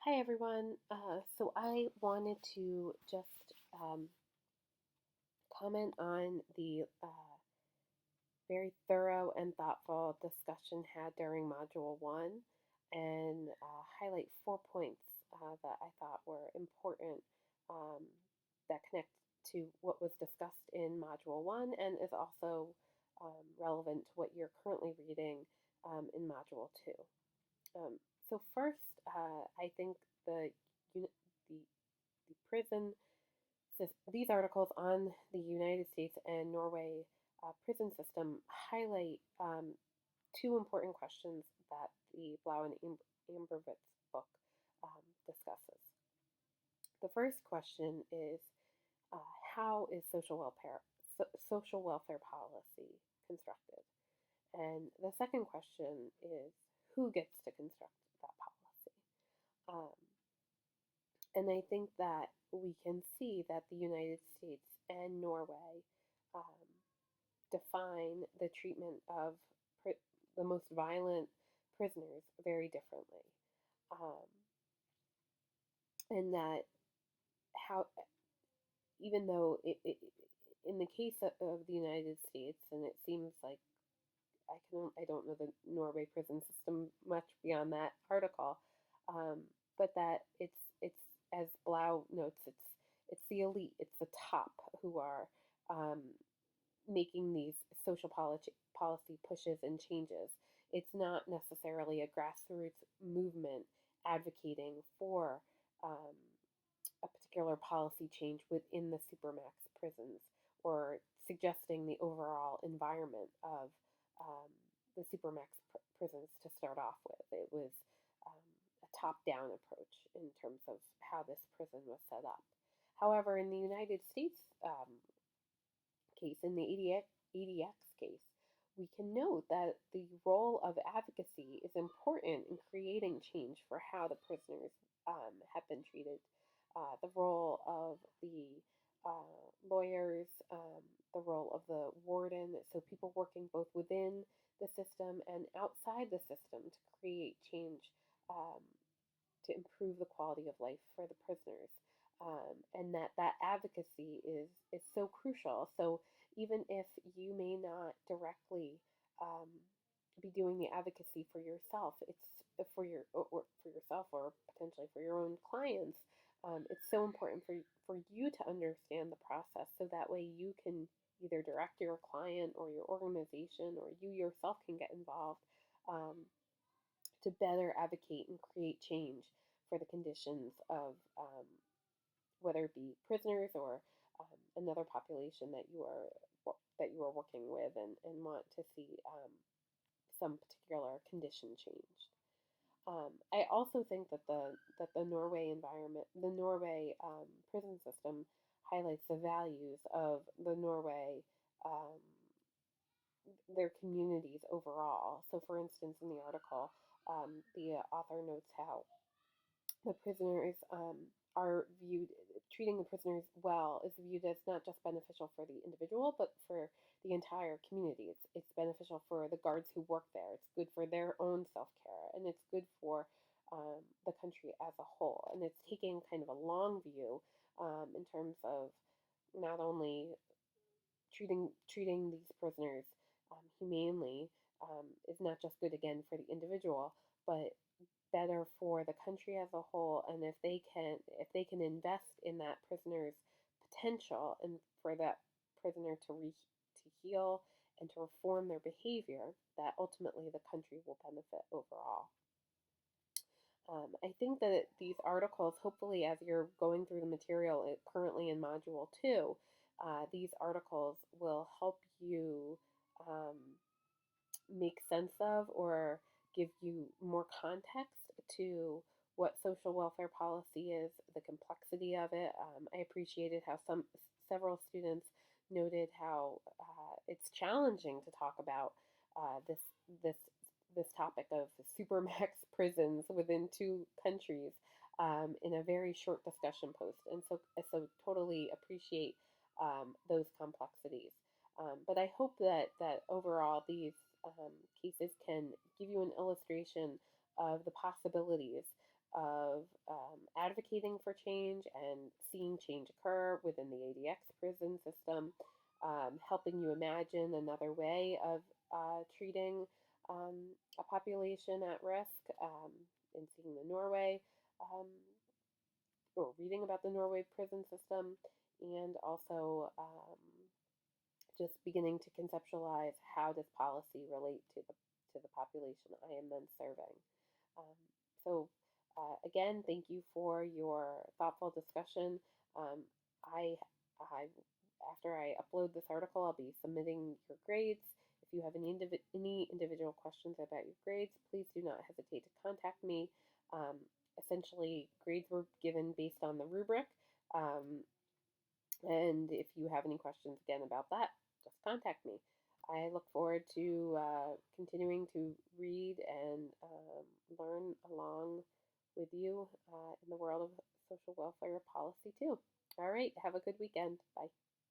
Hi everyone. So I wanted to just comment on the very thorough and thoughtful discussion had during Module 1 and highlight 4 points that I thought were important um, that connect to what was discussed in Module 1 and is also relevant to what you're currently reading in Module 2. Um, so first, I think the the the prison these articles on the United States and Norway prison system highlight two important questions that the Blau and Ambervitz book discusses. The first question is how is social welfare policy constructed? And the second question is who gets to construct that policy? Um, and I think that we can see that the United States and Norway um, define the treatment of the most violent prisoners very differently. Um, and that how, even though in the case of the United States, and it seems like I don't know the Norway prison system much beyond that article, but that it's as Blau notes, it's the elite, it's the top who are um, making these social policy pushes and changes. It's not necessarily a grassroots movement advocating for um, a particular policy change within the supermax prisons or suggesting the overall environment of um, the supermax prisons to start off with. It was um, a top-down approach in terms of how this prison was set up. However, in the United States case, in the ADX case, we can note that the role of advocacy is important in creating change for how the prisoners have been treated. The role of the lawyers, the role of the warden, so people working both within the system and outside the system to create change um, to improve the quality of life for the prisoners. And that advocacy is so crucial. So even if you may not directly um, be doing the advocacy for yourself, it's or for yourself or potentially for your own clients. It's so important for you to understand the process so that way you can either direct your client or your organization or you yourself can get involved to better advocate and create change for the conditions of whether it be prisoners or another population that you are working with and want to see some particular condition changed. I also think that the Norway environment, the Norway prison system, highlights the values of the Norway their communities overall. So, for instance, in the article, the author notes how the prisoners are viewed, treating the prisoners well is viewed as not just beneficial for the individual, but for the entire community. It's beneficial for the guards who work there. It's good for their own self care, and it's good for the country as a whole. And it's taking kind of a long view in terms of not only treating these prisoners humanely is not just good again for the individual, but better for the country as a whole. And if they can invest in that prisoner's potential and for that prisoner to heal and to reform their behavior, that ultimately the country will benefit overall. I think that these articles, hopefully, as you're going through the material currently in Module 2, these articles will help you um, make sense of or give you more context to what social welfare policy is, the complexity of it. I appreciated how several students noted how it's challenging to talk about this this topic of supermax prisons within two countries in a very short discussion post, and so totally appreciate those complexities. But I hope that overall cases can give you an illustration of the possibilities of advocating for change and seeing change occur within the ADX prison system, helping you imagine another way of treating a population at risk, and seeing the Norway, um, or reading about the Norway prison system, and also just beginning to conceptualize how does policy relate to the population I am then serving. Um, again, thank you for your thoughtful discussion. Um, I after I upload this article, I'll be submitting your grades. If you have any individual questions about your grades, please do not hesitate to contact me. Um, Essentially, grades were given based on the rubric. Um, and if you have any questions again about that, just contact me. I look forward to continuing to read and learn along with you in the world of social welfare policy too. All right, have a good weekend. Bye.